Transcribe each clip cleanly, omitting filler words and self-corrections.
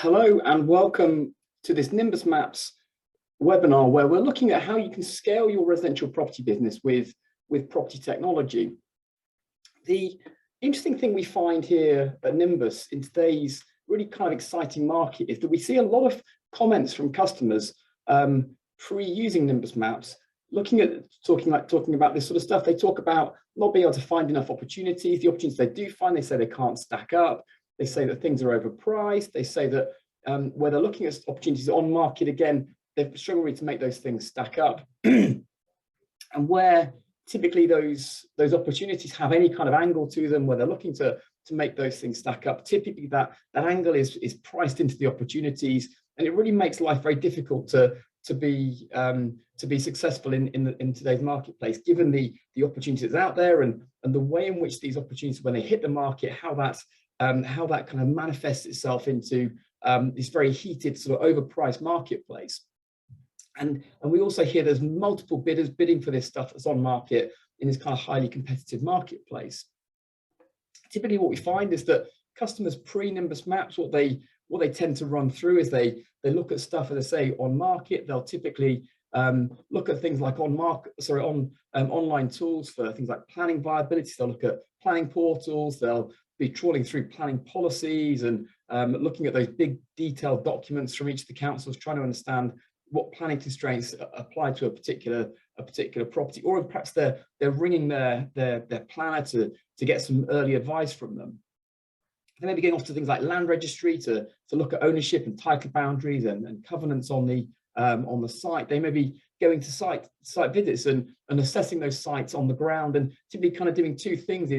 Hello and welcome to this Nimbus Maps webinar where we're looking at how you can scale your residential property business with property technology. The interesting thing we find here at Nimbus in today's really kind of exciting market is that we see a lot of comments from customers pre-using Nimbus Maps, talking about this sort of stuff. They talk about not being able to find enough opportunities. The opportunities they do find, they say they can't stack up. They say that things are overpriced. They say that where they're looking at opportunities on market, again, they've struggled really to make those things stack up. And where typically those opportunities have any kind of angle to them, where they're looking to make those things stack up, typically that angle is priced into the opportunities, and it really makes life very difficult to be successful in today's marketplace, given the opportunities out there and the way in which these opportunities, when they hit the market, how that kind of manifests itself into this very heated sort of overpriced marketplace. And we also hear there's multiple bidders bidding for this stuff that's on market in this kind of highly competitive marketplace. Typically what we find is that customers pre-Nimbus Maps, what they tend to run through is they look at stuff, as I say, on market. They'll typically look at things like online tools for things like planning viability. They'll look at planning portals. They'll be trawling through planning policies and looking at those big detailed documents from each of the councils, trying to understand what planning constraints apply to a particular property, or perhaps they're ringing their planner to get some early advice from them. They may be going off to things like land registry to look at ownership and title boundaries and covenants on the site. They may be going to site visits and assessing those sites on the ground, and typically kind of doing two things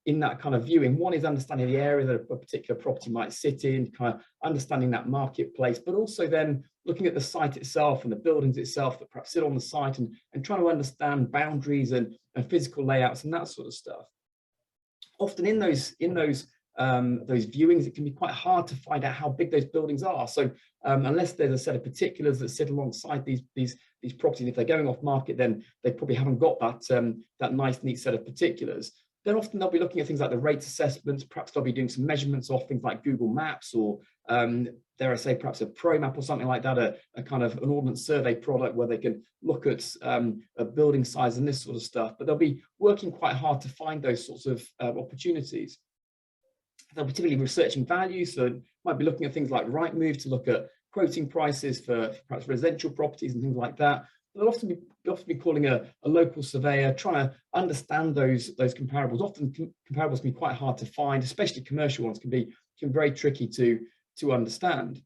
in that kind of viewing. One is understanding the area that a particular property might sit in, kind of understanding that marketplace, but also then looking at the site itself and the buildings itself that perhaps sit on the site and trying to understand boundaries and physical layouts and that sort of stuff. Often in those viewings, it can be quite hard to find out how big those buildings are. So unless there's a set of particulars that sit alongside these properties, if they're going off market, then they probably haven't got that nice, neat set of particulars. Then often they'll be looking at things like the rates assessments. Perhaps they'll be doing some measurements off things like Google Maps, or dare I say, perhaps a Pro Map or something like that, a kind of an ordnance survey product where they can look at a building size and this sort of stuff. But they'll be working quite hard to find those sorts of opportunities. They'll be typically researching values, so might be looking at things like Rightmove to look at quoting prices for perhaps residential properties and things like that. They'll often be calling a local surveyor, trying to understand those comparables. Often comparables can be quite hard to find, especially commercial ones can be very tricky to understand.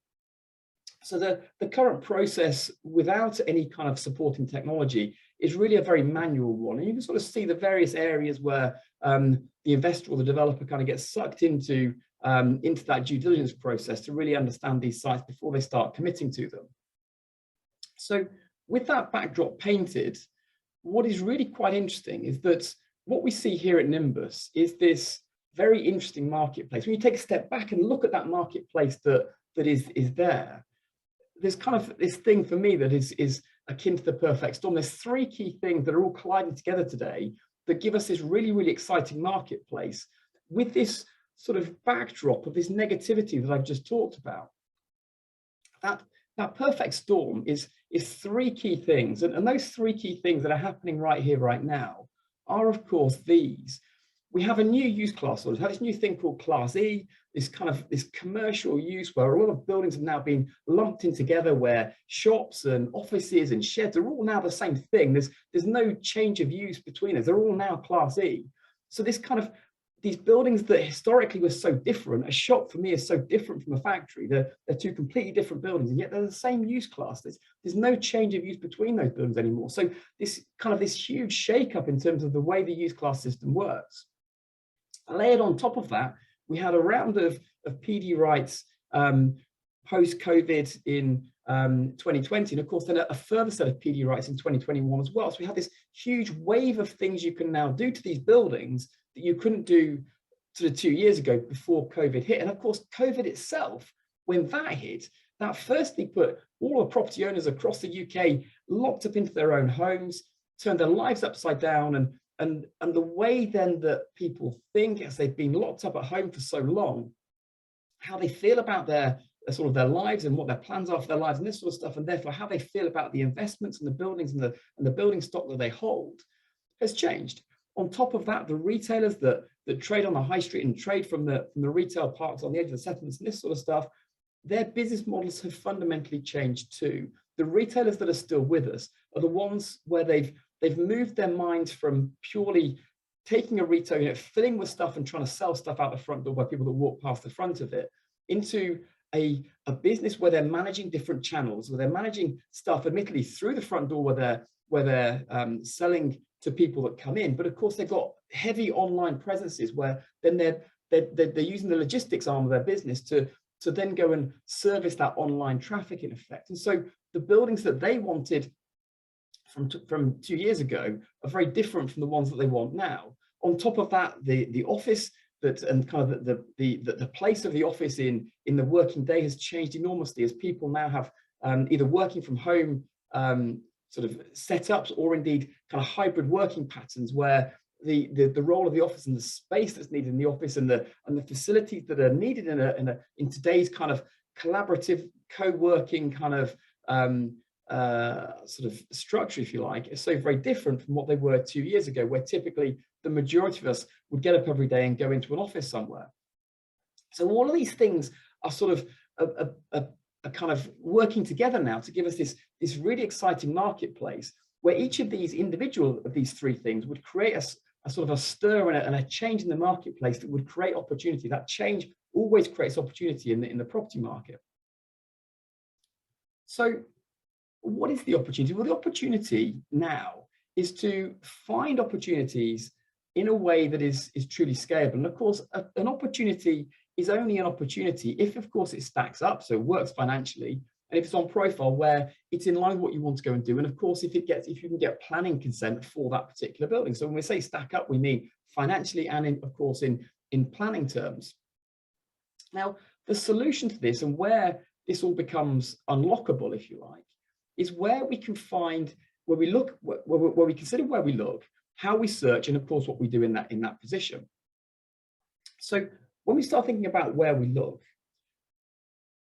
So the current process without any kind of supporting technology is really a very manual one. And you can sort of see the various areas where the investor or the developer kind of gets sucked into that due diligence process to really understand these sites before they start committing to them. So with that backdrop painted, what is really quite interesting is that what we see here at Nimbus is this very interesting marketplace. When you take a step back and look at that marketplace that is there, there's kind of this thing for me that is akin to the perfect storm. There's three key things that are all colliding together today that give us this really, really exciting marketplace with this sort of backdrop of this negativity that I've just talked about. That perfect storm is three key things, and those three key things that are happening right here, right now, are of course these. We have a new use class, or we have this new thing called Class E, this commercial use where a lot of buildings have now been lumped in together, where shops and offices and sheds are all now the same thing. There's no change of use between us. They're all now Class E. So these buildings that historically were so different, a shop for me is so different from a factory. They're two completely different buildings, and yet they're the same use class. There's no change of use between those buildings anymore. So this huge shake-up in terms of the way the use class system works. Layered on top of that, we had a round of PD rights post-COVID in 2020, and of course then a further set of PD rights in 2021 as well. So we have this huge wave of things you can now do to these buildings that you couldn't do sort of 2 years ago before COVID hit. And of course, COVID itself, when that hit, that firstly put all the property owners across the UK locked up into their own homes, turned their lives upside down, and the way then that people think as they've been locked up at home for so long, how they feel about their sort of their lives and what their plans are for their lives and this sort of stuff, and therefore how they feel about the investments and the buildings and the building stock that they hold has changed. On top of that, the retailers that trade on the high street and trade from the retail parks on the edge of the settlements and this sort of stuff, their business models have fundamentally changed too. The retailers that are still with us are the ones where they've moved their minds from purely taking a retail unit, filling with stuff and trying to sell stuff out the front door by people that walk past the front of it, into a business where they're managing different channels, where they're managing stuff admittedly through the front door where they're selling to people that come in, but of course they've got heavy online presences where then they're using the logistics arm of their business to then go and service that online traffic in effect. And so the buildings that they wanted from 2 years ago are very different from the ones that they want now. On top of that, the office and kind of the place of the office in the working day has changed enormously, as people now have either working from home sort of setups, or indeed kind of hybrid working patterns where the role of the office and the space that's needed in the office and the facilities that are needed in today's kind of collaborative co-working kind of sort of structure, if you like, is so very different from what they were 2 years ago, where typically the majority of us would get up every day and go into an office somewhere. So all of these things are sort of a kind of working together now to give us this really exciting marketplace where each of these individual of these three things would create a sort of a stir and a change in the marketplace that would create opportunity. That change always creates opportunity in the property market. So what is the opportunity? Well, the opportunity now is to find opportunities in a way that is truly scalable. And of course, an opportunity is only an opportunity if, of course, it stacks up, so it works financially, and if it's on profile where it's in line with what you want to go and do, and of course, if you can get planning consent for that particular building. So when we say stack up, we mean financially and of course in planning terms. Now, the solution to this, and where this all becomes unlockable, if you like, is where we can find, where we look, where we consider where we look, how we search, and of course what we do in that position. So when we start thinking about where we look,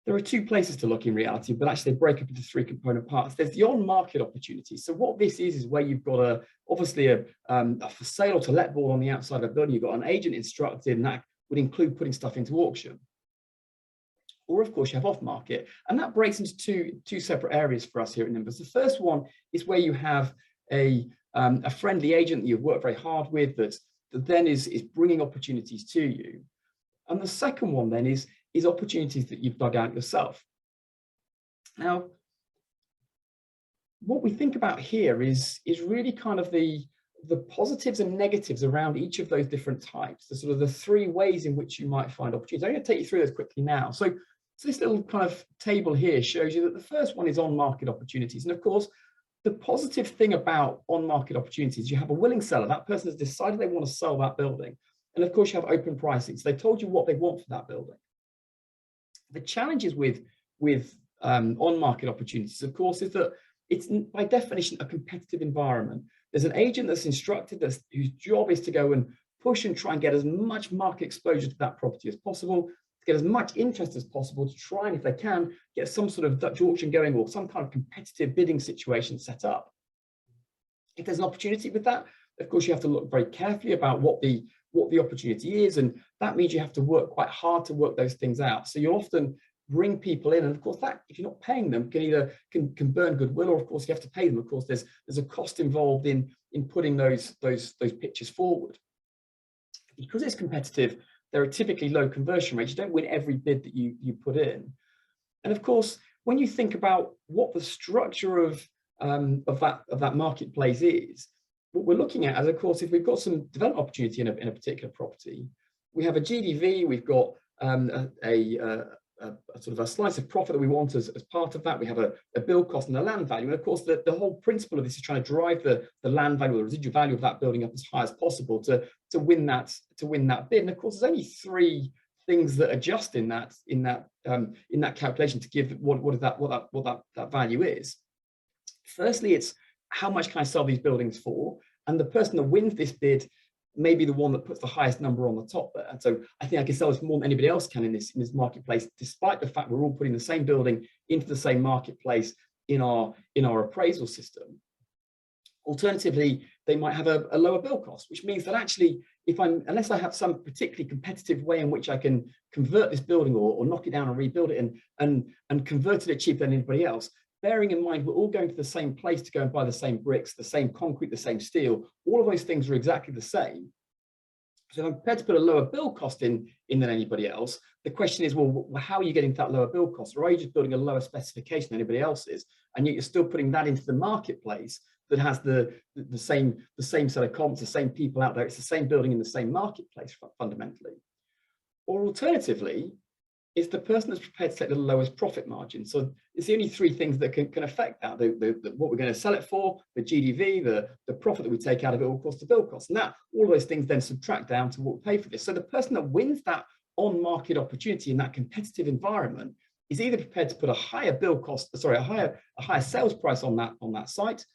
there are two places to look in reality, but actually they break up into three component parts. There's the on-market opportunities. So what this is where you've got obviously a for sale or to let board on the outside of a building. You've got an agent instructed, and that would include putting stuff into auction. Or of course you have off-market, and that breaks into two separate areas for us here at Nimbus. The first one is where you have a friendly agent that you've worked very hard with that then is bringing opportunities to you. And the second one then is opportunities that you've dug out yourself. Now, what we think about here is really kind of the positives and negatives around each of those different types, the sort of the three ways in which you might find opportunities. I'm going to take you through those quickly now. So this little kind of table here shows you that the first one is on-market opportunities. And of course, the positive thing about on-market opportunities, you have a willing seller. That person has decided they want to sell that building. And of course, you have open pricing. So they've told you what they want for that building. The challenges with on-market opportunities, of course, is that it's by definition a competitive environment. There's an agent that's instructed whose job is to go and push and try and get as much market exposure to that property as possible, to get as much interest as possible, to try and, if they can, get some sort of Dutch auction going or some kind of competitive bidding situation set up. If there's an opportunity with that, of course, you have to look very carefully about what the opportunity is, and that means you have to work quite hard to work those things out. So you often bring people in, and of course that, if you're not paying them, can burn goodwill, or of course you have to pay them. Of course there's a cost involved in putting those pitches forward. Because it's competitive, there are typically low conversion rates. You don't win every bid that you put in. And of course, when you think about what the structure of that marketplace is, what we're looking at is, of course, if we've got some development opportunity in a particular property, we have a GDV, we've got a sort of a slice of profit that we want as part of that. We have a build cost and a land value. And of course, the whole principle of this is trying to drive the land value, the residual value of that building up as high as possible to win that bid. And of course, there's only three things that adjust in that calculation to give what that value is. Firstly, it's how much can I sell these buildings for? And the person that wins this bid maybe the one that puts the highest number on the top there. And so I think I can sell this more than anybody else can in this marketplace, despite the fact we're all putting the same building into the same marketplace in our appraisal system. Alternatively, they might have a lower build cost, which means that actually, unless I have some particularly competitive way in which I can convert this building or knock it down and rebuild it and convert it cheaper than anybody else, bearing in mind we're all going to the same place to go and buy the same bricks, the same concrete, the same steel, all of those things are exactly the same. So if I'm prepared to put a lower build cost in than anybody else, the question is, well, how are you getting to that lower build cost? Or are you just building a lower specification than anybody else's, and yet you're still putting that into the marketplace that has the same set of comps, the same people out there, it's the same building in the same marketplace fundamentally? Or alternatively, it's the person that's prepared to take the lowest profit margin. So it's the only three things that can affect that: what we're going to sell it for, the GDV, the profit that we take out of it, or of course the build cost. And that all of those things then subtract down to what we pay for this. So the person that wins that on-market opportunity in that competitive environment is either prepared to put a higher build cost, sorry, a higher sales price on that site,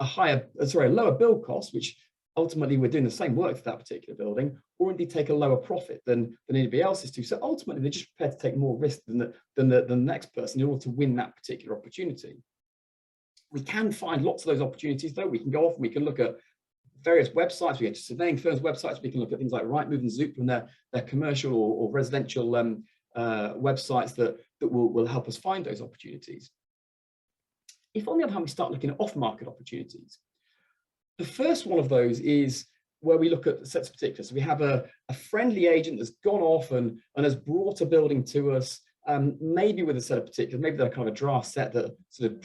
a lower build cost, which ultimately we're doing the same work for that particular building, or indeed take a lower profit than anybody else is to. So ultimately, they're just prepared to take more risk than the next person in order to win that particular opportunity. We can find lots of those opportunities, though. We can go off and we can look at various websites. We get to surveying firms' websites. We can look at things like Rightmove and Zoop and their commercial or residential websites that will help us find those opportunities. If on the other hand, we start looking at off-market opportunities, the first one of those is where we look at sets of particulars. So we have a friendly agent that's gone off and has brought a building to us, maybe with a set of particulars, maybe they're kind of a draft set that sort of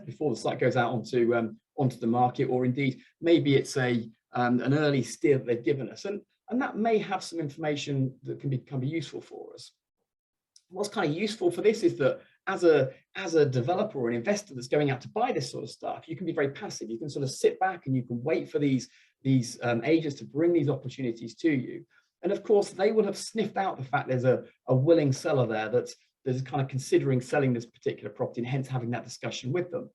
before the site goes out onto the market, or indeed maybe it's an early steer that they've given us, and that may have some information that can be useful for us. What's kind of useful for this is that as a developer or an investor that's going out to buy this sort of stuff, you can be very passive. You can sort of sit back and you can wait for these agents to bring these opportunities to you. And of course, they will have sniffed out the fact there's a willing seller there that's kind of considering selling this particular property, and hence having that discussion with them.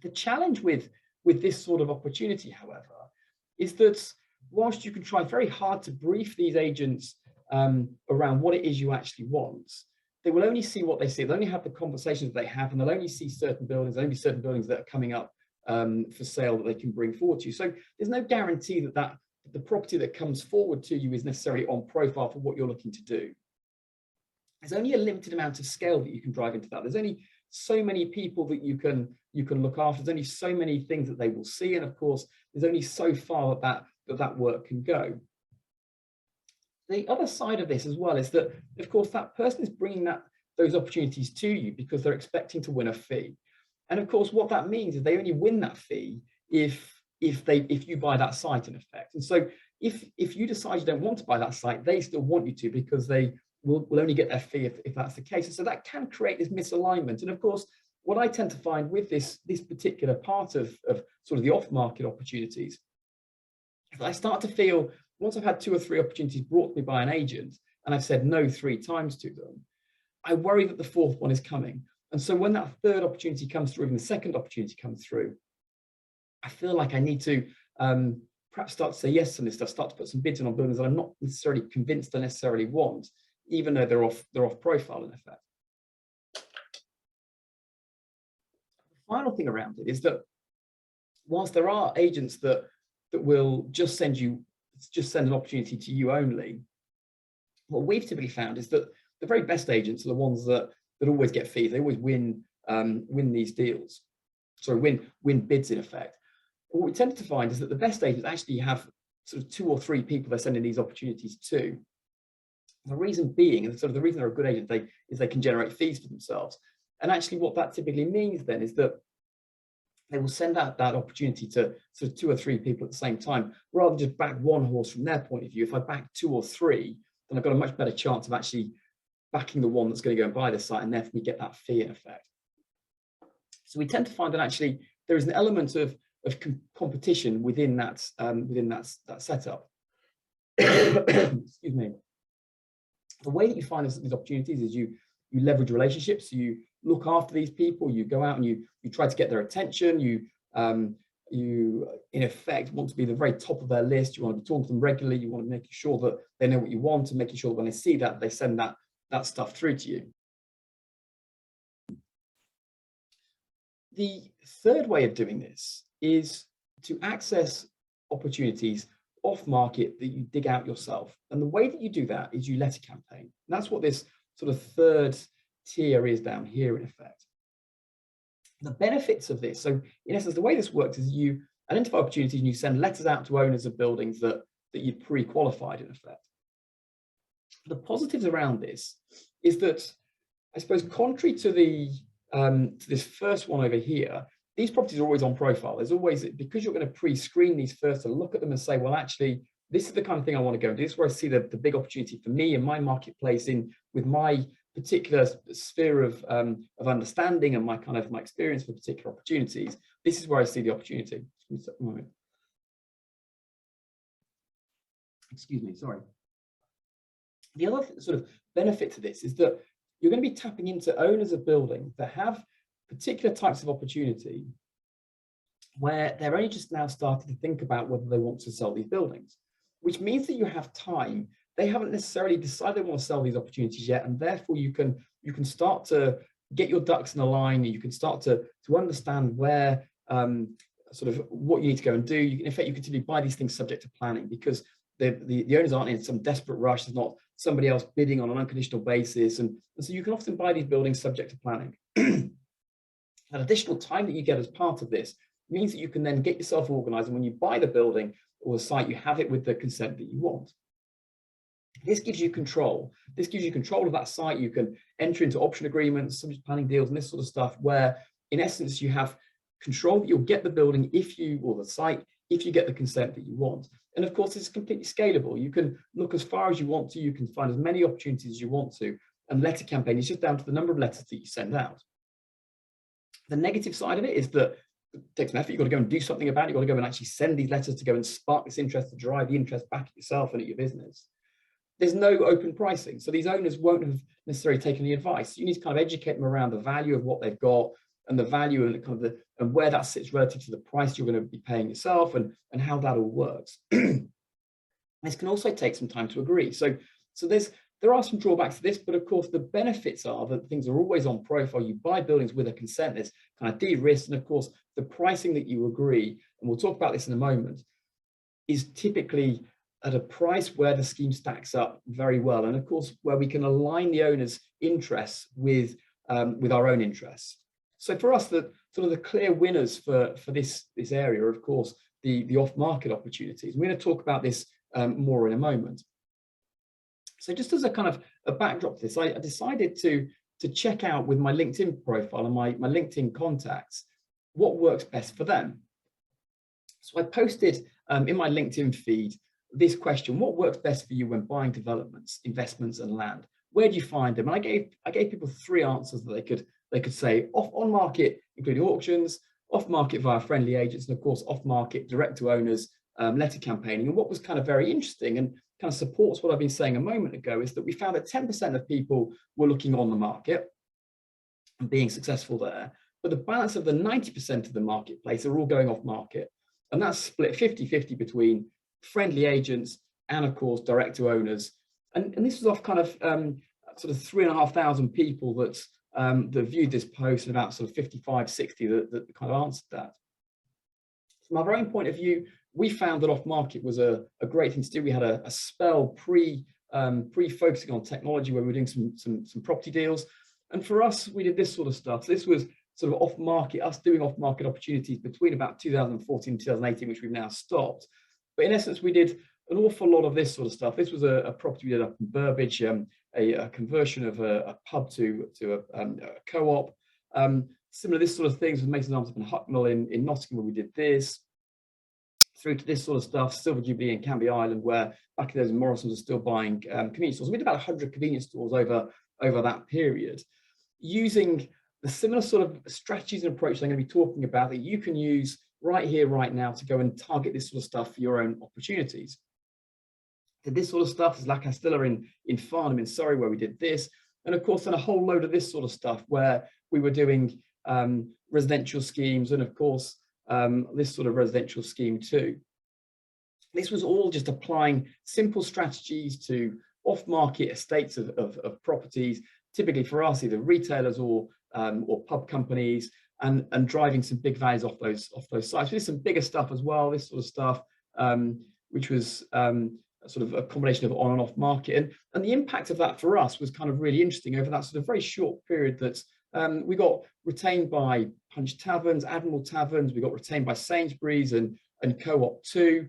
The challenge with this sort of opportunity, however, is that whilst you can try very hard to brief these agents around what it is you actually want, they will only see what they see. They'll only have the conversations that they have, and they'll only see certain buildings. There'll only be certain buildings that are coming up for sale that they can bring forward to you. So there's no guarantee that the property that comes forward to you is necessarily on profile for what you're looking to do. There's only a limited amount of scale that you can drive into that. There's only so many people that you can look after. There's only so many things that they will see, and of course, there's only so far that work can go. The other side of this as well is that, of course, that person is bringing those opportunities to you because they're expecting to win a fee. And of course, what that means is they only win that fee if you buy that site, in effect. And so if you decide you don't want to buy that site, they still want you to, because they will only get their fee if that's the case. And so that can create this misalignment. And of course, what I tend to find with this particular part of sort of the off-market opportunities, if I start to feel, once I've had 2 or 3 opportunities brought to me by an agent and I've said no 3 times to them, I worry that the 4th one is coming. And so when that 3rd opportunity comes through, and the 2nd opportunity comes through, I feel like I need to perhaps start to say yes to this stuff, start to put some bids in on buildings that I'm not necessarily convinced I necessarily want, even though they're off profile in effect. The final thing around it is that whilst there are agents that will just send an opportunity to you only, what we've typically found is that the very best agents are the ones that always get fees. They always win these deals, sorry, win bids in effect. What we tend to find is that the best agents actually have sort of 2 or 3 people they're sending these opportunities to. The reason being, and sort of the reason they're a good agent, is they can generate fees for themselves. And actually what that typically means then is that they will send out that opportunity to sort of 2 or 3 people at the same time, rather than just back one horse from their point of view. If I back 2 or 3, then I've got a much better chance of actually backing the one that's going to go and buy this site, and therefore we get that fee in effect. So we tend to find that actually there is an element of competition within that setup. Excuse me. The way that you find these opportunities is you leverage relationships. So you look after these people. You go out and you try to get their attention. You in effect want to be the very top of their list. You want to be talking to them regularly. You want to make sure that they know what you want, and making sure that when they see that, they send that stuff through to you. The third way of doing this is to access opportunities off market that you dig out yourself. And the way that you do that is you letter campaign. And that's what this sort of third tier is down here in effect. The benefits of this, so in essence, the way this works is you identify opportunities and you send letters out to owners of buildings that you've pre-qualified in effect. The positives around this is that, I suppose, contrary to to this first one over here, these properties are always on profile. There's always, because you're going to pre-screen these first to look at them and say, well, actually, this is the kind of thing I want to go and do. This is where I see the big opportunity for me and my marketplace with my particular sphere of understanding and my experience for particular opportunities. This is where I see the opportunity. Excuse me, sorry. The other sort of benefit to this is that you're going to be tapping into owners of buildings that have particular types of opportunity where they're only just now starting to think about whether they want to sell these buildings, which means that you have time. They haven't necessarily decided they want to sell these opportunities yet, and therefore you can start to get your ducks in a line. You can start to understand where sort of what you need to go and do. In effect, you can typically buy these things subject to planning, because the owners aren't in some desperate rush. There's not somebody else bidding on an unconditional basis, and so you can often buy these buildings subject to planning. That additional time that you get as part of this means that you can then get yourself organized, and when you buy the building or the site, you have it with the consent that you want. This gives you control. This gives you control of that site. You can enter into option agreements, subject to planning deals, and this sort of stuff, where in essence you have control that you'll get the building or the site if you get the consent that you want. And of course, it's completely scalable. You can look as far as you want to. You can find as many opportunities as you want to. And letter campaign is just down to the number of letters that you send out. The negative side of it is that it takes some effort. You've got to go and do something about it. You've got to go and actually send these letters to go and spark this interest, to drive the interest back at yourself and at your business. There's no open pricing. So these owners won't have necessarily taken the advice. You need to kind of educate them around the value of what they've got, and the value and kind of and where that sits relative to the price you're going to be paying yourself, and how that all works. This can also take some time to agree. So there are some drawbacks to this, but of course the benefits are that things are always on profile. You buy buildings with a consent that's kind of de-risked, and of course the pricing that you agree, and we'll talk about this in a moment, is typically at a price where the scheme stacks up very well, and of course where we can align the owner's interests with our own interests. So for us, the sort of the clear winners for this area are, of course, the off-market opportunities. We're going to talk about this more in a moment. So just as a kind of a backdrop to this, I decided to check out with my LinkedIn profile and my LinkedIn contacts what works best for them. So I posted in my LinkedIn feed this question: what works best for you when buying developments, investments, and land? Where do you find them? And I gave people 3 answers that they could say: on market, including auctions; off market via friendly agents; and of course off market, direct to owners, letter campaigning. And what was kind of very interesting and kind of supports what I've been saying a moment ago is that we found that 10% of people were looking on the market and being successful there, but the balance of the 90% of the marketplace are all going off market, and that's split 50-50 between friendly agents and of course direct to owners. And this was off kind of sort of 3,500 people that viewed this post, and about sort of 55-60 that kind of answered that. From our own point of view, we found that off market was a great thing to do. We had a spell pre-focusing on technology where we were doing some property deals, and for us we did this sort of stuff. So this was sort of off market, us doing off market opportunities between about 2014 and 2018, which we've now stopped. But in essence, we did an awful lot of this sort of stuff. This was a property we did up in Burbage, a conversion of a pub to a co-op. Similar this sort of things with Mason's Arms up in Hucknall in Nottingham, where we did this, through to this sort of stuff, Silver Jubilee in Canby Island, where back in those Morrisons are still buying convenience stores. We did about 100 convenience stores over that period, using the similar sort of strategies and approaches I'm going to be talking about that you can use right here, right now, to go and target this sort of stuff for your own opportunities. Did this sort of stuff is La Castilla in Farnham in Surrey, where we did this, and of course then a whole load of this sort of stuff where we were doing residential schemes, and of course this sort of residential scheme too. This was all just applying simple strategies to off-market estates of properties, typically for us, either retailers or pub companies, and driving some big values off those sites. There's some bigger stuff as well, this sort of stuff, which was sort of a combination of on and off market. And the impact of that for us was kind of really interesting over that sort of very short period that we got retained by Punch Taverns, Admiral Taverns, we got retained by Sainsbury's and Co-op too.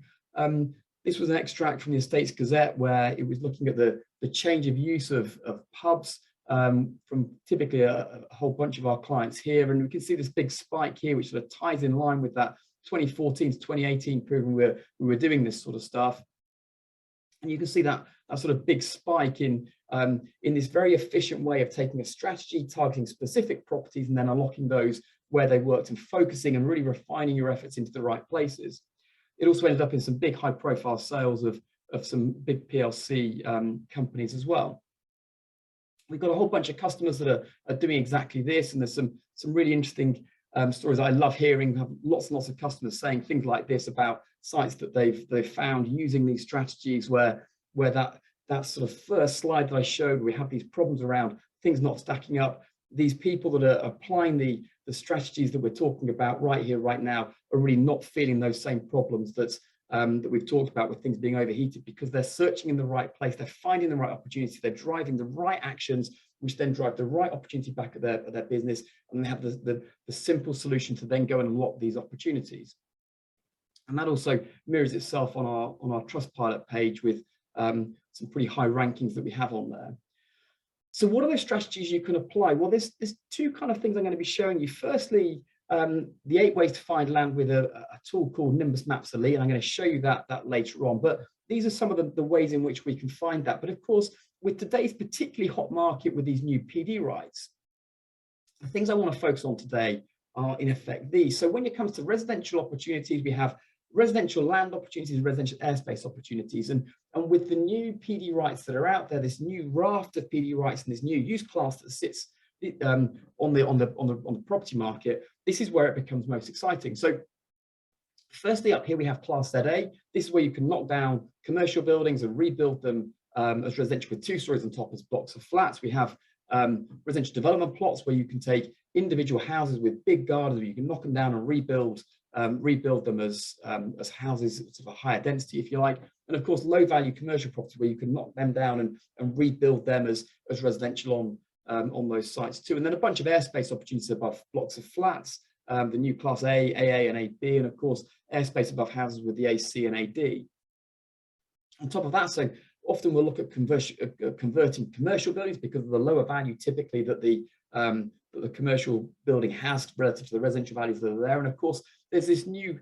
This was an extract from the Estates Gazette where it was looking at the change of use of pubs from typically a whole bunch of our clients here. And we can see this big spike here, which sort of ties in line with that 2014 to 2018 period when we were doing this sort of stuff. And you can see that sort of big spike in this very efficient way of taking a strategy, targeting specific properties, and then unlocking those where they worked and focusing and really refining your efforts into the right places. It also ended up in some big high-profile sales of some big PLC companies as well. We've got a whole bunch of customers that are doing exactly this, and there's some really interesting stories I love hearing. We have lots and lots of customers saying things like this about sites that they've found using these strategies where that sort of first slide that I showed, we have these problems around things not stacking up. These people that are applying the strategies that we're talking about right here, right now, are really not feeling those same problems that we've talked about with things being overheated, because they're searching in the right place, they're finding the right opportunity, they're driving the right actions, which then drive the right opportunity back at their business, and they have the simple solution to then go and unlock these opportunities. And that also mirrors itself on our Trustpilot page with some pretty high rankings that we have on there. So what are those strategies you can apply? Well, there's two kind of things I'm going to be showing you. Firstly, the 8 ways to find land with a tool called Nimbus Maps Elite, and I'm going to show you that later on. But these are some of the ways in which we can find that. But of course, with today's particularly hot market with these new PD rights, the things I want to focus on today are in effect these. So when it comes to residential opportunities, we have residential land opportunities, residential airspace opportunities, and with the new PD rights that are out there, this new raft of PD rights and this new use class that sits on the property market, this is where it becomes most exciting. So firstly, up here we have Class ZA. This is where you can knock down commercial buildings and rebuild them as residential with 2 stories on top as blocks of flats. We have residential development plots where you can take individual houses with big gardens, where you can knock them down and rebuild them as houses of a higher density, if you like. And of course, low value commercial property where you can knock them down and rebuild them as residential on those sites too. And then a bunch of airspace opportunities above blocks of flats, the new Class A, AA and AB, and of course, airspace above houses with the AC and AD. On top of that, so often we'll look at converting commercial buildings because of the lower value typically that the commercial building has relative to the residential values that are there. And of course, there's this new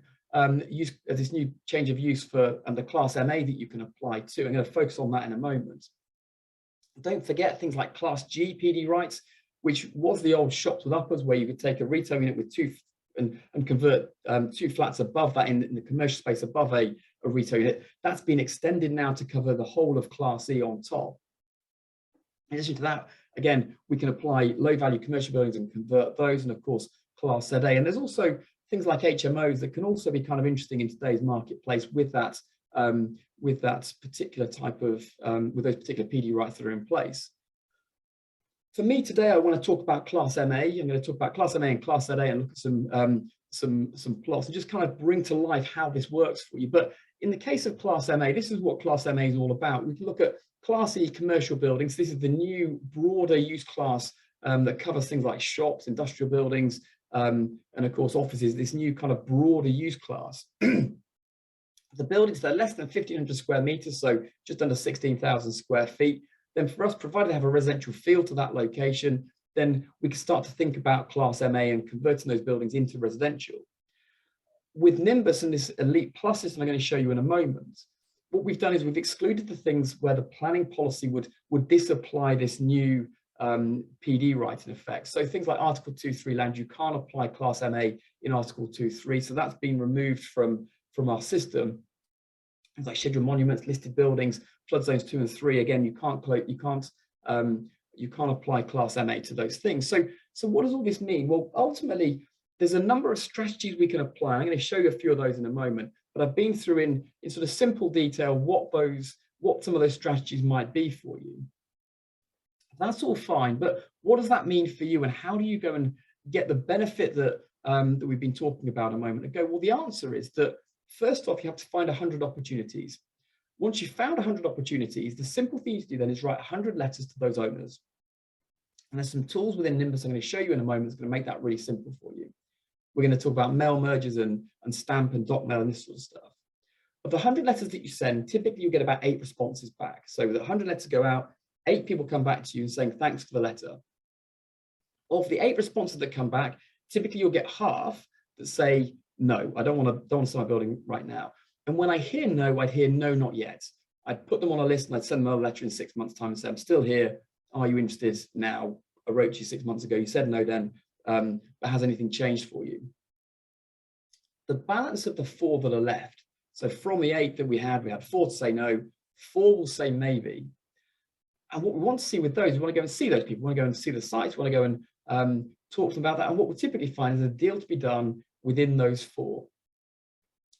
change of use for the Class MA that you can apply to. I'm going to focus on that in a moment. Don't forget things like Class G PD rights, which was the old shops with uppers, where you could take a retail unit with and convert 2 flats above that in the commercial space above a retail unit. That's been extended now to cover the whole of Class E on top. In addition to that, again, we can apply low value commercial buildings and convert those, and of course Class ZA. And there's also things like HMOs that can also be kind of interesting in today's marketplace with that particular type of with those particular PD rights that are in place. For me today, I want to talk about Class MA. I'm going to talk about Class MA and Class ZA and look at some plots and just kind of bring to life how this works for you. But in the case of Class MA, this is what Class MA is all about. We can look at Class E commercial buildings. This is the new broader use class that covers things like shops, industrial buildings, and of course offices, this new kind of broader use class. The buildings that are less than 1,500 square meters, so just under 16,000 square feet, then for us, provided they have a residential feel to that location, then we can start to think about Class MA and converting those buildings into residential. With Nimbus and this Elite Plus system I'm going to show you in a moment, what we've done is we've excluded the things where the planning policy would disapply this new PD right in effect. So things like Article 2.3 land, you can't apply Class MA in Article 2.3, so that's been removed from our system. Things like scheduled monuments, listed buildings, flood zones 2 and 3. Again, you can't apply Class MA to those things. So what does all this mean? Well, ultimately, there's a number of strategies we can apply. I'm going to show you a few of those in a moment, but I've been through in sort of simple detail what some of those strategies might be for you. That's all fine, but what does that mean for you, and how do you go and get the benefit that that we've been talking about a moment ago? Well, the answer is that first off, you have to find 100 opportunities. Once you've found 100 opportunities, the simple thing to do then is write 100 letters to those owners. And there's some tools within Nimbus I'm going to show you in a moment that's going to make that really simple for you. We're going to talk about mail mergers and stamp and doc mail and this sort of stuff. Of the 100 letters that you send, typically you get about 8 responses back. So the 100 letters go out, 8 people come back to you and saying thanks for the letter. Of the 8 responses that come back, typically you'll get half that say no, I don't want to start my building right now. And when I hear no, I'd hear no, not yet. I'd put them on a list and I'd send them a letter in 6 months' time and say, I'm still here. Are you interested now? I wrote to you 6 months ago. You said no then, but has anything changed for you? The balance of the 4 that are left, so from the 8 that we had 4 to say no, 4 will say maybe. And what we want to see with those, we want to go and see those people. We want to go and see the sites. We want to go and talk to them about that. And what we typically find is a deal to be done within those 4.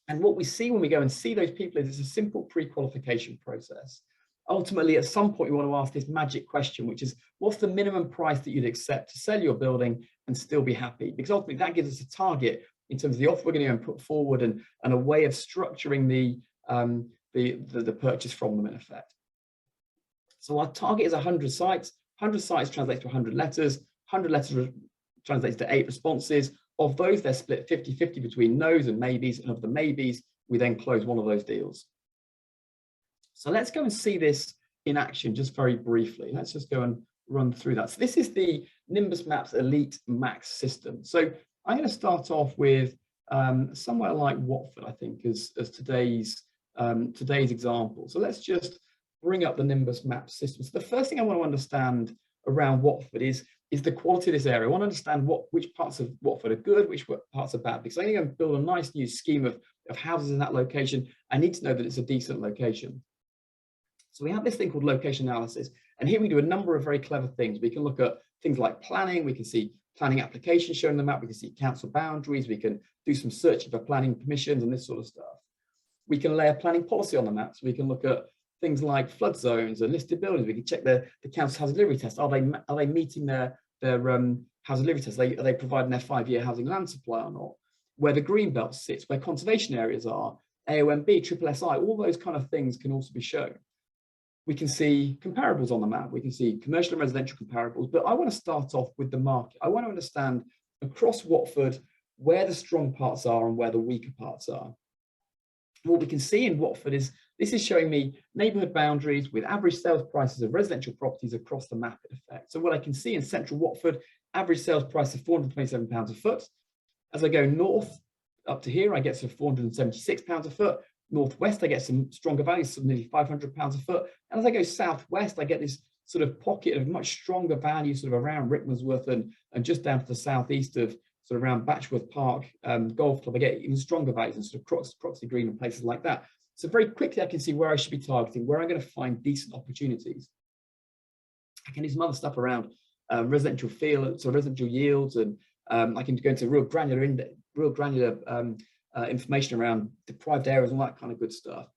And what we see when we go and see those people is it's a simple pre-qualification process. Ultimately, at some point, we want to ask this magic question, which is, what's the minimum price that you'd accept to sell your building and still be happy? Because ultimately, that gives us a target in terms of the offer we're going to go and put forward and a way of structuring the purchase from them, in effect. So our target is 100 sites. 100 sites translates to 100 letters. 100 letters translates to 8 responses. Of those, they're split 50-50 between no's and maybes, and of the maybes, we then close one of those deals. So let's go and see this in action just very briefly. Let's just go and run through that. So this is the Nimbus Maps Elite Max system. So I'm going to start off with somewhere like Watford, I think, as today's example. So let's just bring up the Nimbus Maps system. So the first thing I want to understand around Watford is the quality of this area. I want to understand which parts of Watford are good, which parts are bad, because I'm going to build a nice new scheme of houses in that location. I need to know that it's a decent location. So we have this thing called location analysis, and here we do a number of very clever things. We can look at things like planning. We can see planning applications shown on the map. We can see council boundaries. We can do some searching for planning permissions and this sort of stuff. We can lay a planning policy on the map. So we can look at things like flood zones and listed buildings. We can check the council housing delivery test. Are they meeting their housing delivery test? Are they providing their 5-year housing land supply or not? Where the green belt sits, where conservation areas are, AOMB, triple SI, all those kind of things can also be shown. We can see comparables on the map. We can see commercial and residential comparables, but I want to start off with the market. I want to understand across Watford where the strong parts are and where the weaker parts are. What we can see in Watford is this is showing me neighbourhood boundaries with average sales prices of residential properties across the map in effect. So what I can see in central Watford, average sales price of £427 a foot. As I go north up to here, I get sort of £476 a foot. Northwest, I get some stronger values, so nearly £500 a foot. And as I go southwest, I get this sort of pocket of much stronger value, sort of around Rickmansworth and just down to the southeast of sort of around Batchworth Park Golf Club. I get even stronger values in sort of Croxley Green and places like that. So very quickly, I can see where I should be targeting, where I'm going to find decent opportunities. I can do some other stuff around residential feel, so residential yields, and I can go into real granular information around deprived areas and all that kind of good stuff.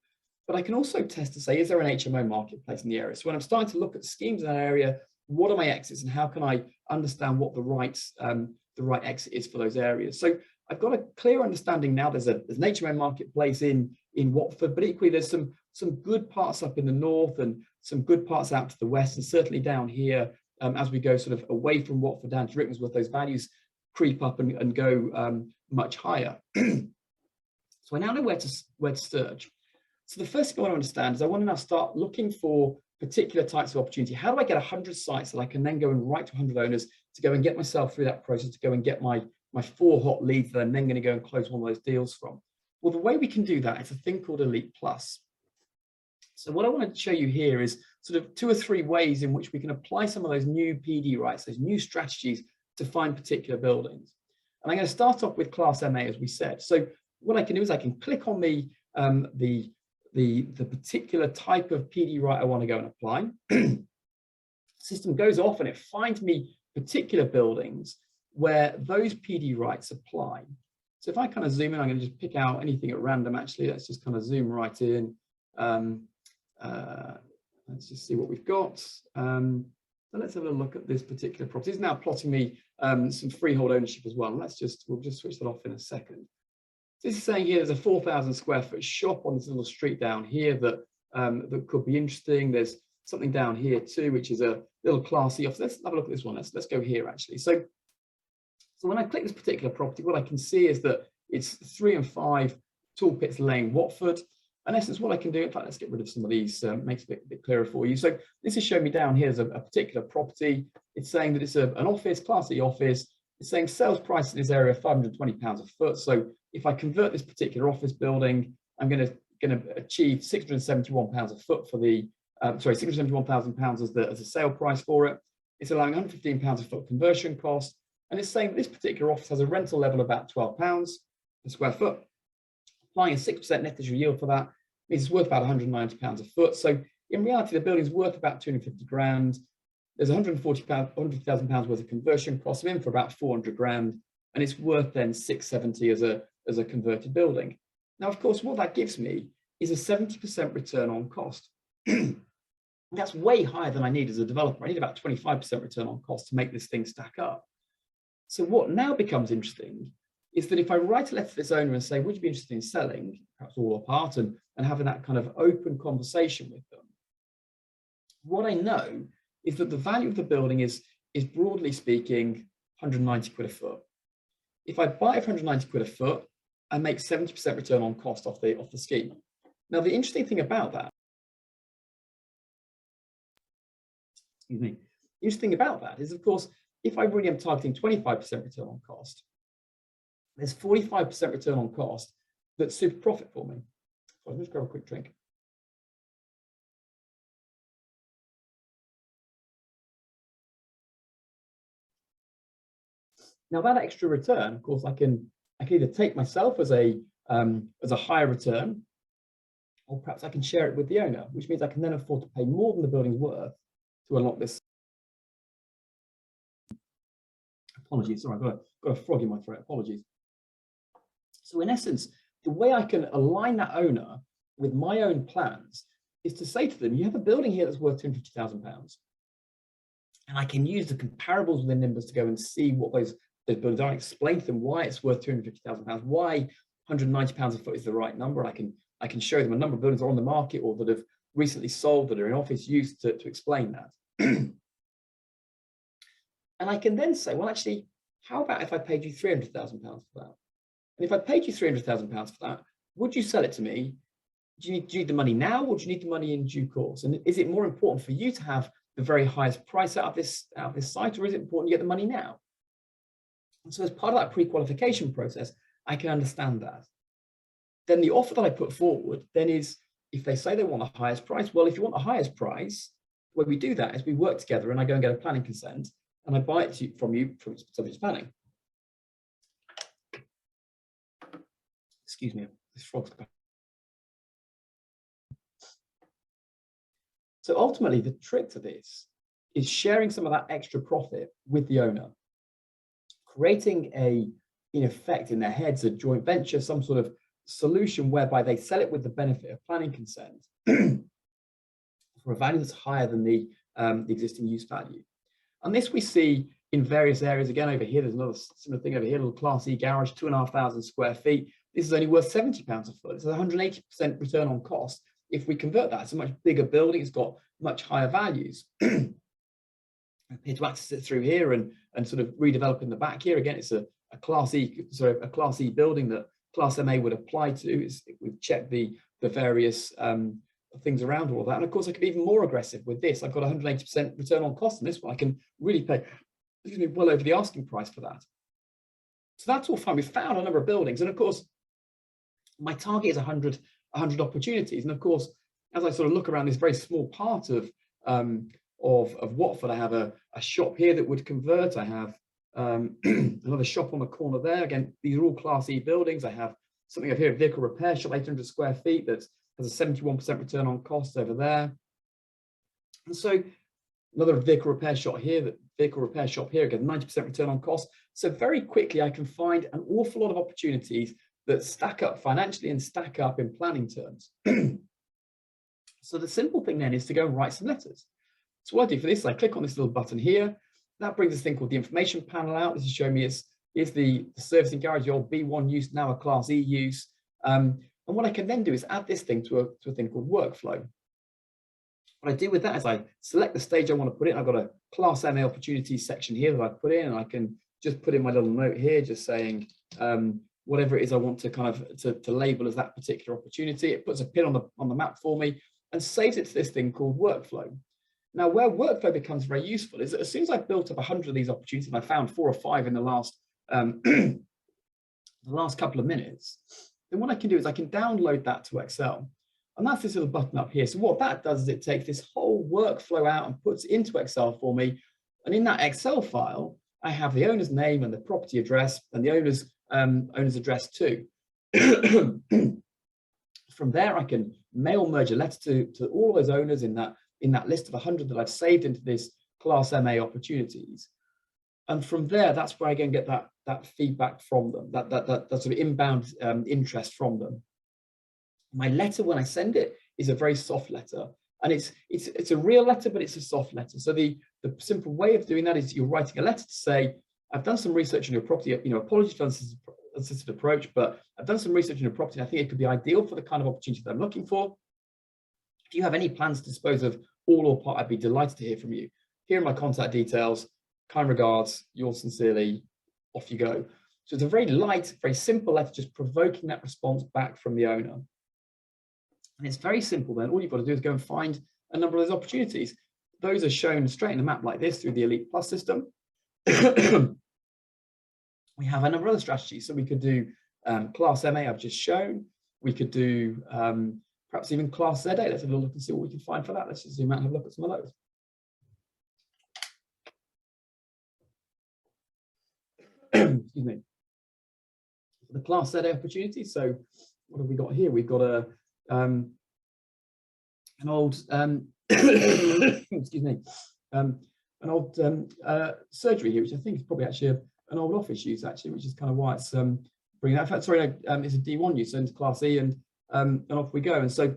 But I can also test to say, is there an HMO marketplace in the area? So when I'm starting to look at schemes in that area, what are my exits and how can I understand what the right exit is for those areas? So I've got a clear understanding now. There's an HMO marketplace in Watford, but equally there's some good parts up in the north and some good parts out to the west, and certainly down here as we go sort of away from Watford down to Rickmansworth, those values creep up and go much higher. So I now know where to search. So the first thing I want to understand is I want to now start looking for particular types of opportunity. How do I get 100 sites that I can then go and write to 100 owners to go and get myself through that process, to go and get my 4 hot leads that I'm then going to go and close one of those deals from? Well, the way we can do that is a thing called Elite Plus. So what I want to show you here is sort of 2 or 3 ways in which we can apply some of those new PD rights, those new strategies to find particular buildings. And I'm going to start off with Class MA, as we said. So what I can do is I can click on the particular type of PD right I want to go and apply. System goes off and it finds me particular buildings where those PD rights apply. So if I kind of zoom in, I'm going to just pick out anything at random, actually. Let's just kind of zoom right in. Let's just see what we've got. So let's have a look at this particular property. It's now plotting me some freehold ownership as well. We'll just switch that off in a second. This is saying here there's a 4,000 square foot shop on this little street down here that that could be interesting. There's something down here too, which is a little classy office. Let's have a look at this one. Let's go here actually. So when I click this particular property, what I can see is that it's 3 and 5 Tall Pits Lane, Watford. In essence, what I can do, in fact, let's get rid of some of these, makes it a bit clearer for you. So this is showing me down here as a particular property. It's saying that it's an office, Class E office. It's saying sales price in this area, £520 a foot. So if I convert this particular office building, I'm going to achieve £671 a foot for the, £671,000 as the sale price for it. It's allowing £115 a foot conversion cost. And it's saying this particular office has a rental level of about £12 per square foot. Applying a 6% net initial yield for that means it's worth about £190 a foot. So in reality, the building's worth about 250 grand. There's £140,000 worth of conversion cost. I'm in for about 400 grand, and it's worth then 670 as a converted building. Now, of course, what that gives me is a 70% return on cost. That's way higher than I need as a developer. I need about 25% return on cost to make this thing stack up. So what now becomes interesting is that if I write a letter to this owner and say, would you be interested in selling, perhaps all or part, and having that kind of open conversation with them, what I know is that the value of the building is broadly speaking, 190 quid a foot. If I buy it for 190 quid a foot, I make 70% return on cost off the scheme. Now, the interesting thing about that, the interesting thing about that is, of course, if I really am targeting 25% return on cost, there's 45% return on cost that's super profit for me. So I'll just grab a quick drink. Now that extra return, of course, I can either take myself as a higher return, or perhaps I can share it with the owner, which means I can then afford to pay more than the building's worth to unlock this. Apologies, sorry, I've got a frog in my throat. Apologies. So in essence, the way I can align that owner with my own plans is to say to them, you have a building here that's worth £250,000. And I can use the comparables within Nimbus to go and see what those buildings are, and explain to them why it's worth £250,000, why £190 a foot is the right number. I can show them a number of buildings that are on the market or that have recently sold that are in office use to explain that. And I can then say, well, actually, how about if I paid you £300,000 for that? And if I paid you £300,000 for that, would you sell it to me? Do you need the money now, or do you need the money in due course? And is it more important for you to have the very highest price out of this site, or is it important you get the money now? And so as part of that pre-qualification process, I can understand that. Then the offer that I put forward then is, if they say they want the highest price, well, if you want the highest price, the way we do that is we work together and I go and get a planning consent and I buy it from you from subject to planning. Excuse me, this frog's back. So ultimately, the trick to this is sharing some of that extra profit with the owner, creating in effect, in their heads, a joint venture, some sort of solution whereby they sell it with the benefit of planning consent for a value that's higher than the existing use value. And this we see in various areas. Again, over here, there's another similar thing over here, a little Class E garage, 2,500 square feet. This is only worth £70 a foot. It's a 180% return on cost. If we convert that, it's a much bigger building. It's got much higher values. I'm here to access it through here and sort of redevelop in the back here. Again, it's a Class E building that Class MA would apply to. We've checked the various things around all of that. And of course, I could be even more aggressive with this. I've got 180% return on cost on this one. I can really pay well over the asking price for that. So that's all fine. We've found a number of buildings. And of course, my target is 100 opportunities. And of course, as I sort of look around this very small part of Watford, I have a shop here that would convert. I have another shop on the corner there. Again, these are all Class E buildings. I have something over here, a vehicle repair shop, 800 square feet, that has a 71% return on cost over there. And so another vehicle repair shop here, vehicle repair shop here, again, 90% return on cost. So very quickly, I can find an awful lot of opportunities that stack up financially and stack up in planning terms. So the simple thing then is to go and write some letters. So what I do for this, I click on this little button here. That brings this thing called the information panel out. This is showing me is the servicing garage, the old B1 use, now a Class E use. And what I can then do is add this thing to a thing called workflow. What I do with that is I select the stage I want to put in. I've got a Class MA opportunities section here that I put in, and I can just put in my little note here, just saying whatever it is I want to kind of to label as that particular opportunity. It puts a pin on the map for me and saves it to this thing called workflow. Now, where workflow becomes very useful is that as soon as I've built up 100 of these opportunities, and I found 4 or 5 in the last the last couple of minutes, then what I can do is I can download that to Excel. And that's this little button up here. So what that does is it takes this whole workflow out and puts it into Excel for me. And in that Excel file, I have the owner's name and the property address and the owner's address too. From there, I can mail merge a letter to all those owners in that list of 100 that I've saved into this Class MA opportunities. And from there, that's where I can get that feedback from them, that sort of inbound interest from them. My letter, when I send it, is a very soft letter, and it's a real letter, but it's a soft letter. So the simple way of doing that is you're writing a letter to say, I've done some research on your property. Apologies for this assisted approach, but I've done some research on your property. And I think it could be ideal for the kind of opportunity that I'm looking for. If you have any plans to dispose of all or part, I'd be delighted to hear from you. Here are my contact details. Kind regards, yours sincerely. Off you go. So it's a very light, very simple letter, just provoking that response back from the owner. And it's very simple then. All you've got to do is go and find a number of those opportunities. Those are shown straight in the map like this through the Elite Plus system. We have a number of other strategies. So we could do Class MA, I've just shown. We could do perhaps even Class ZA. Let's have a look and see what we can find for that. Let's just zoom out and have a look at some of those. Excuse me. For the Class ZA opportunity, so what have we got here? We've got an old excuse me, an old surgery here, which I think is probably actually an old office use, actually, which is kind of why it's bringing that. In fact, sorry, no, it's a D1 use, so into Class E, and off we go. And so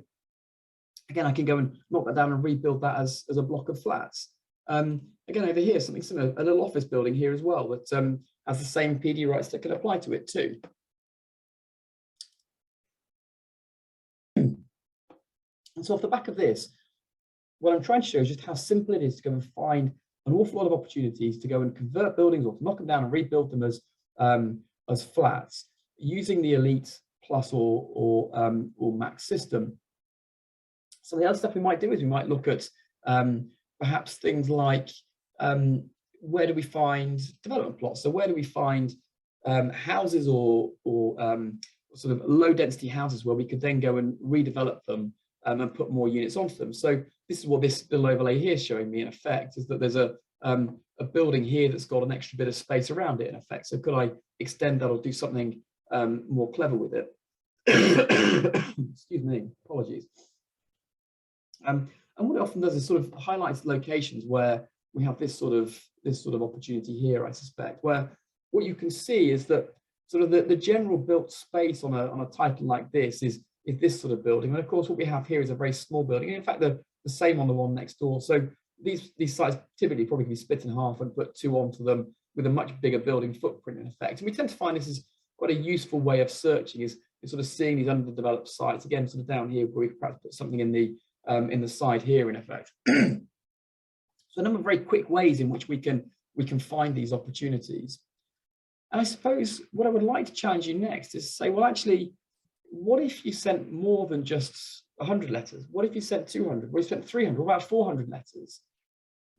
again, I can go and knock that down and rebuild that as a block of flats. Again, over here, something similar, a little office building here as well that has the same PD rights that can apply to it too. And so off the back of this, what I'm trying to show is just how simple it is to go and find an awful lot of opportunities to go and convert buildings or to knock them down and rebuild them as flats using the Elite Plus or Max system. So the other stuff we might do is we might look at perhaps things like where do we find development plots? So where do we find houses or sort of low density houses where we could then go and redevelop them and put more units onto them. So this is what this little overlay here is showing me in effect, is that there's a building here that's got an extra bit of space around it in effect. So could I extend that or do something more clever with it? Excuse me, apologies. And what it often does is sort of highlights locations where we have this sort of opportunity here, I suspect, where what you can see is that sort of the general built space on a title like this is this sort of building. And of course, what we have here is a very small building. And in fact, the same on the one next door. So these sites typically probably can be split in half and put 2 onto them with a much bigger building footprint in effect. And we tend to find this is quite a useful way of searching, is sort of seeing these underdeveloped sites. Again, sort of down here, where we could perhaps put something in the side here in effect. So a number of very quick ways in which we can find these opportunities. And I suppose what I would like to challenge you next is to say, well, actually, what if you sent more than just 100 letters? What if you sent 200? What if you sent 300? What about 400 letters?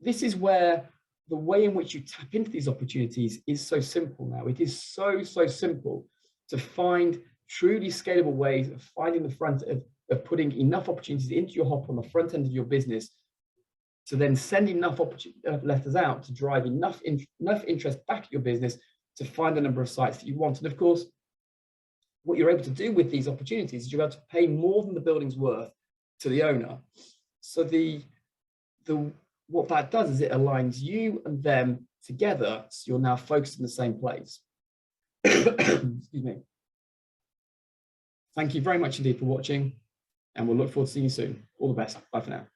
This is where the way in which you tap into these opportunities is so simple now. It is so simple to find truly scalable ways of finding the front of putting enough opportunities into your hopper on the front end of your business to then send enough letters out to drive enough interest back at your business to find the number of sites that you want. And of course, what you're able to do with these opportunities is you're able to pay more than the building's worth to the owner. So what what that does is it aligns you and them together, so you're now focused in the same place. Excuse me. Thank you very much indeed for watching, and we'll look forward to seeing you soon. All the best. Bye for now.